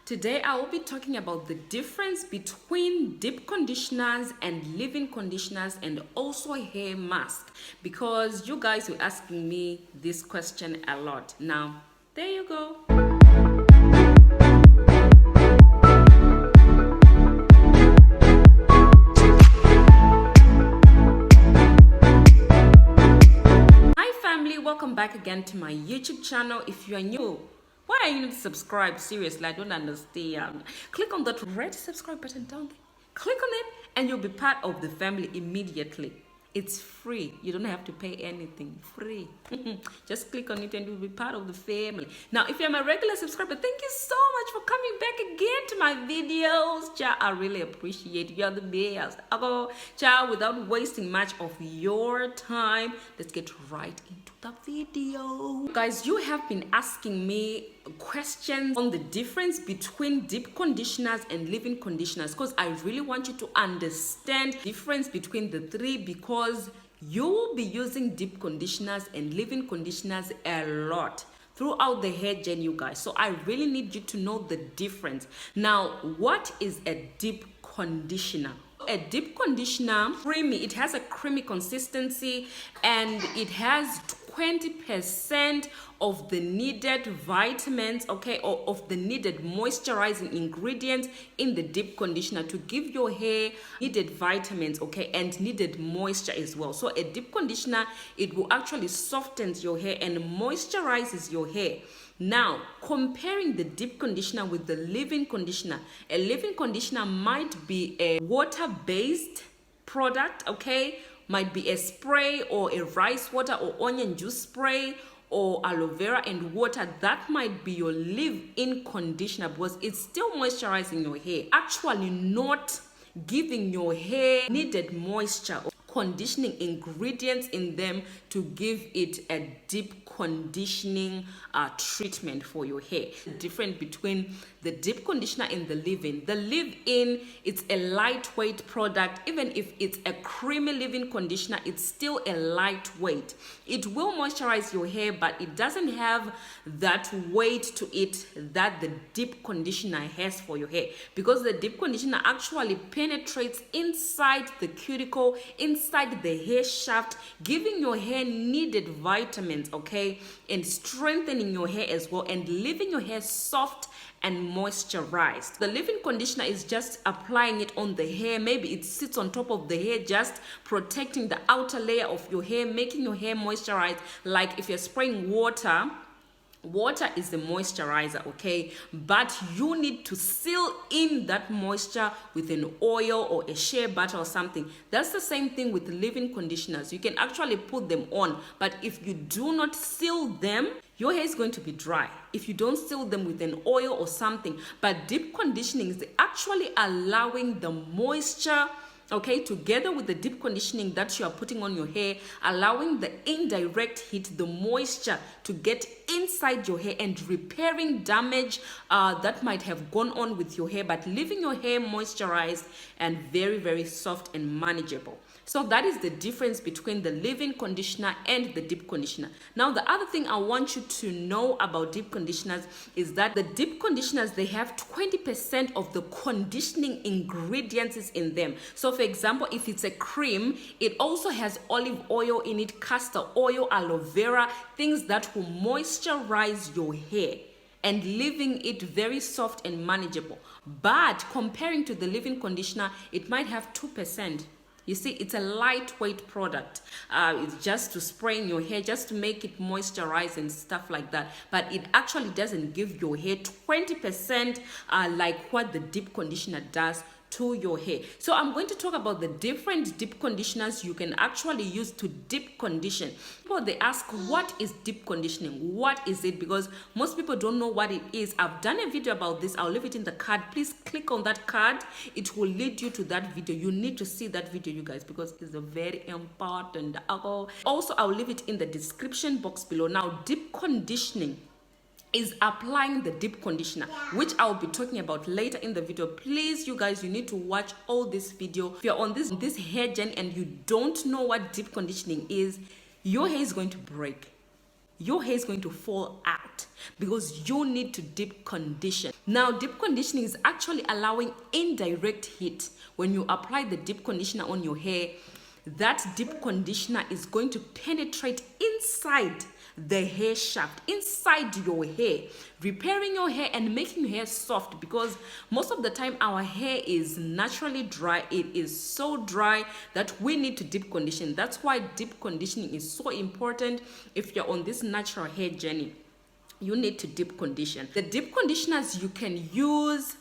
Today I will be talking about the difference between deep conditioners and leave-in conditioners and also hair mask, because you guys were asking me this question a lot. Now, there you go. Hi family, welcome back again to my YouTube channel. If you are new, why are you not subscribed? Seriously, I don't understand. Click on that red subscribe button down there. Click on it and you'll be part of the family immediately. It's free. You don't have to pay anything. Free. Just click on it and you'll be part of the family. Now, if you're my regular subscriber, thank you so much for coming back again to my videos. Cha, I really appreciate you. You're the best. Cha, without wasting much of your time, let's get right into the video. Guys, you have been asking me questions on the difference between deep conditioners and leave-in conditioners, because I really want you to understand the difference between the three, because you will be using deep conditioners and leave-in conditioners a lot throughout the hair journey, you guys. So I really need you to know the difference. Now, what is a deep conditioner? A deep conditioner, creamy, it has a creamy consistency and it has 20% of the needed vitamins, okay, or of the needed moisturizing ingredients in the deep conditioner to give your hair needed vitamins, okay, and needed moisture as well. So a deep conditioner, it will actually soften your hair and moisturizes your hair. Now, comparing the deep conditioner with the leave-in conditioner, a leave-in conditioner might be a water-based product, okay, might be a spray or a rice water or onion juice spray or aloe vera and water. That might be your leave-in conditioner because it's still moisturizing your hair, actually not giving your hair needed moisture or conditioning ingredients in them to give it a deep conditioning treatment for your hair. Different between the deep conditioner and the leave-in. The leave-in, it's a lightweight product. Even if it's a creamy leave-in conditioner, it's still a lightweight. It will moisturize your hair, but it doesn't have that weight to it that the deep conditioner has for your hair, because the deep conditioner actually penetrates inside the cuticle, inside the hair shaft, giving your hair needed vitamins, okay, and strengthening your hair as well, and leaving your hair soft and moisturized. The leave-in conditioner is just applying it on the hair. Maybe it sits on top of the hair, just protecting the outer layer of your hair, making your hair moisturized. Like if you're spraying water is the moisturizer, okay, but you need to seal in that moisture with an oil or a shea butter or something. That's the same thing with leave-in conditioners. You can actually put them on, but if you do not seal them, your hair is going to be dry if you don't seal them with an oil or something. But deep conditioning is actually allowing the moisture, okay, together with the deep conditioning that you are putting on your hair, allowing the indirect heat, the moisture, to get inside your hair and repairing damage that might have gone on with your hair, but leaving your hair moisturized and very, very soft and manageable. So that is the difference between the leave-in conditioner and the deep conditioner. Now, the other thing I want you to know about deep conditioners is that the deep conditioners, they have 20% of the conditioning ingredients in them. So for example, if it's a cream, it also has olive oil in it, castor oil, aloe vera, things that will moisturize your hair and leaving it very soft and manageable. But comparing to the leave-in conditioner, it might have 2%. You see, it's a lightweight product. It's just to spray in your hair, just to make it moisturize and stuff like that. But it actually doesn't give your hair 20% like what the deep conditioner does to your hair. So I'm going to talk about the different deep conditioners you can actually use to deep condition. People, they ask, what is deep conditioning? What is it? Because most people don't know what it is. I've done a video about this. I'll leave it in the card. Please click on that card. It will lead you to that video. You need to see that video, you guys, because it's a very important. Also, I'll leave it in the description box below. Now, deep conditioning is applying the deep conditioner, which I'll be talking about later in the video. Please, you guys, you need to watch all this video. If you're on this hair journey and you don't know what deep conditioning is, your hair is going to break. your hair is going to fall out because you need to deep condition. Now, deep conditioning is actually allowing indirect heat. When you apply the deep conditioner on your hair, that deep conditioner is going to penetrate inside the hair shaft, inside your hair, repairing your hair and making your hair soft, because most of the time our hair is naturally dry. It is so dry that we need to deep condition. That's why deep conditioning is so important. If you're on this natural hair journey, you need to deep condition. The deep conditioners you can use,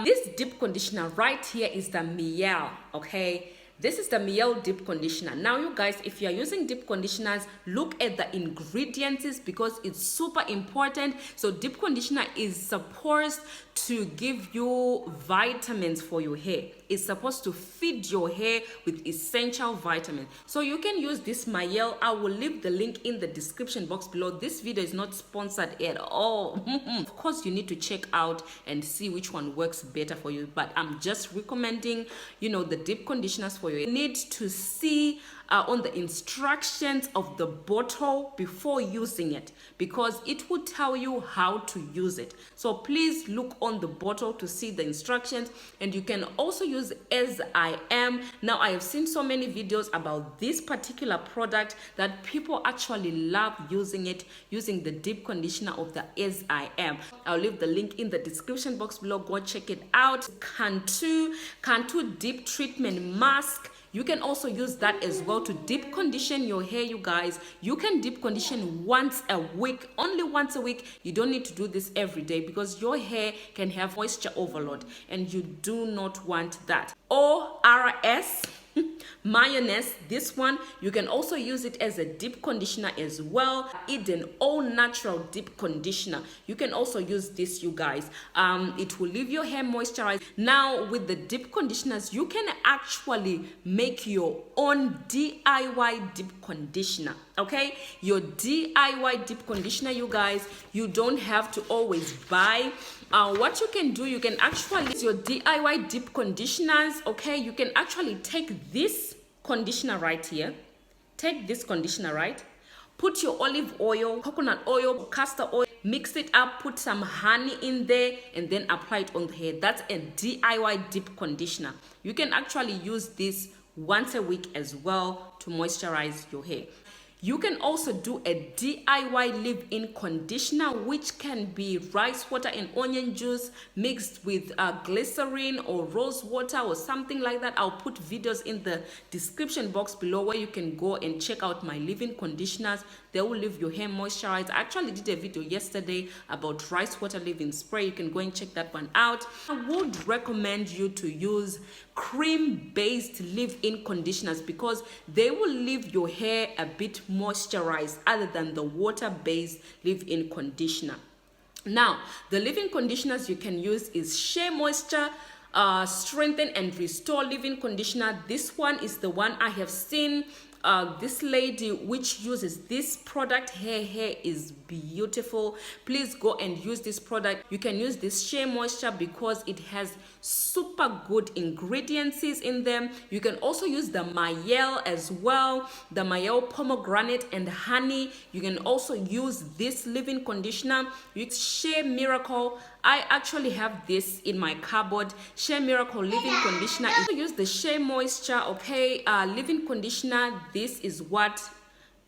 this deep conditioner right here is the Mielle, okay? This is the Mielle deep conditioner. Now, you guys, if you're using deep conditioners, look at the ingredients because it's super important. So deep conditioner is supposed to give you vitamins for your hair. It's supposed to feed your hair with essential vitamins. So you can use this Mielle. I will leave the link in the description box below. This video is not sponsored at all. Of course, you need to check out and see which one works better for you. But I'm just recommending, the deep conditioners for you. You need to see on the instructions of the bottle before using it, because it will tell you how to use it. So please look on the bottle to see the instructions. And you can also use As I Am. Now, I have seen so many videos about this particular product that people actually love using it, using the deep conditioner of the As I Am. I'll leave the link in the description box below. Go check it out. Cantu deep treatment mask. You can also use that as well to deep condition your hair, you guys. You can deep condition once a week, only once a week. You don't need to do this every day because your hair can have moisture overload and you do not want that. ORS mayonnaise, this one you can also use it as a deep conditioner as well. Eden all natural deep conditioner, you can also use this, you guys. It will leave your hair moisturized. Now, with the deep conditioners, you can actually make your own DIY deep conditioner, okay? Your DIY deep conditioner, you guys. You don't have to always buy. What you can do, you can actually use your DIY deep conditioners, okay? You can actually take this conditioner right here. Take this conditioner, right? Put your olive oil, coconut oil, castor oil, mix it up, put some honey in there, and then apply it on the hair. That's a DIY deep conditioner. You can actually use this once a week as well to moisturize your hair. You can also do a DIY leave-in conditioner, which can be rice water and onion juice mixed with glycerin or rose water or something like that. I'll put videos in the description box below where you can go and check out my leave-in conditioners. They will leave your hair moisturized. I actually did a video yesterday about rice water leave-in spray. You can go and check that one out. I would recommend you to use cream-based leave-in conditioners because they will leave your hair a bit moisturized other than the water-based leave-in conditioner. Now, the leave-in conditioners you can use is Shea Moisture Strengthen and Restore leave-in conditioner. This one is the one I have seen this lady which uses this product. Her hair is beautiful. Please go and use this product. You can use this Shea Moisture because it has super good ingredients in them. You can also use the Mielle as well, the Mielle pomegranate and honey. You can also use this leave-in conditioner with Shea Miracle. I actually have this in my cupboard, Shea Miracle leave-in conditioner. You can use the Shea Moisture, okay, leave-in conditioner. This is what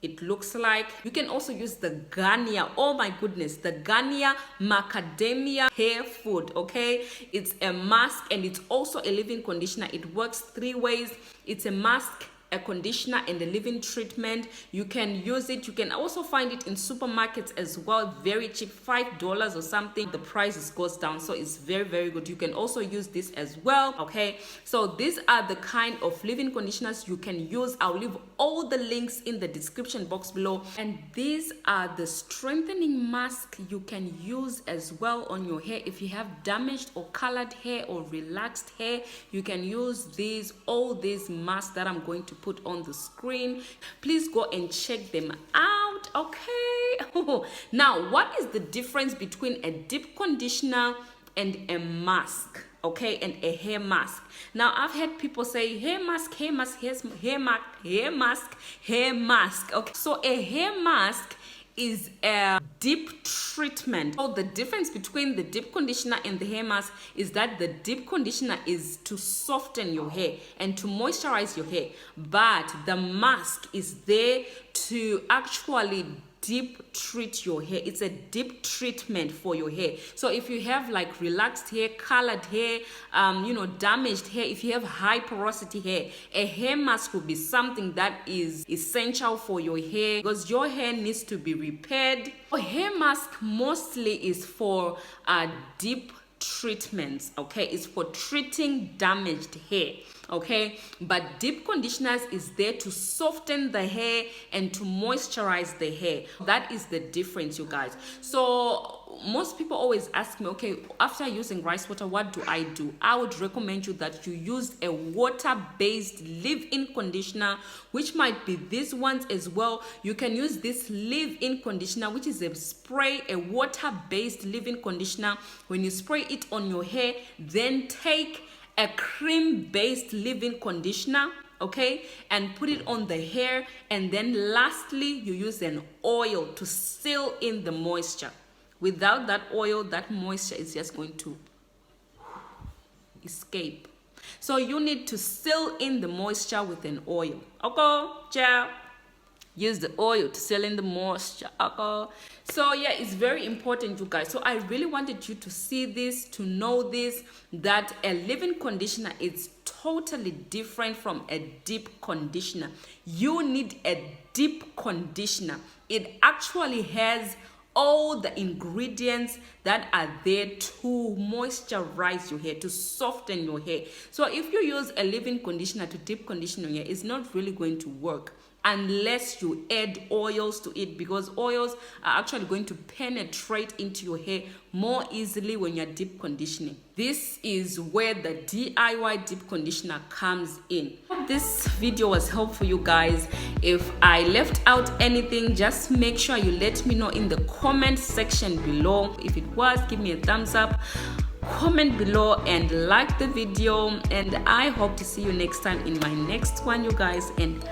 it looks like. You can also use the Garnier. Oh my goodness, the Garnier Macadamia Hair Food, okay? It's a mask and it's also a leave-in conditioner. It works 3 ways. It's a mask, a conditioner, and a leave-in treatment. You can use it. You can also find it in supermarkets as well, very cheap, $5 or something. The price goes down, so it's very, very good. You can also use this as well, okay? So these are the kind of leave-in conditioners you can use. I'll leave all the links in the description box below. And these are the strengthening masks you can use as well on your hair. If you have damaged or colored hair or relaxed hair, you can use these, all these masks that I'm going to put on the screen. Please go and check them out, okay? Now, what is the difference between a deep conditioner and a mask, okay, and a hair mask? Now, I've heard people say hair mask, hair mask, hair mask, hair mask, hair mask, okay? So a hair mask is a deep treatment. So the difference between the deep conditioner and the hair mask is that the deep conditioner is to soften your hair and to moisturize your hair, but the mask is there to actually deep treat your hair. It's a deep treatment for your hair. So if you have like relaxed hair, colored hair, damaged hair, if you have high porosity hair, a hair mask will be something that is essential for your hair because your hair needs to be repaired. A hair mask mostly is for deep treatments, okay? It's for treating damaged hair, okay? But deep conditioners is there to soften the hair and to moisturize the hair. That is the difference, you guys. So most people always ask me, okay, after using rice water, what do? I would recommend you that you use a water-based leave-in conditioner, which might be these ones as well. You can use this leave-in conditioner, which is a spray, a water-based leave-in conditioner. When you spray it on your hair, then take a cream-based leave-in conditioner, okay, and put it on the hair, and then lastly you use an oil to seal in the moisture. Without that oil, that moisture is just going to escape. So you need to seal in the moisture with an oil. Okay, ciao. Use the oil to seal in the moisture. Okay. So yeah, it's very important, you guys. So I really wanted you to see this, to know this, that a leave-in conditioner is totally different from a deep conditioner. You need a deep conditioner. It actually has all the ingredients that are there to moisturize your hair, to soften your hair. So if you use a leave-in conditioner to deep condition your hair, it's not really going to work unless you add oils to it, because oils are actually going to penetrate into your hair more easily when you're deep conditioning. This is where the DIY deep conditioner comes in. Hope this video was helpful, you guys. If I left out anything, just make sure you let me know in the comment section below. If it was, give me a thumbs up, comment below and like the video, and I hope to see you next time in my next one, you guys, and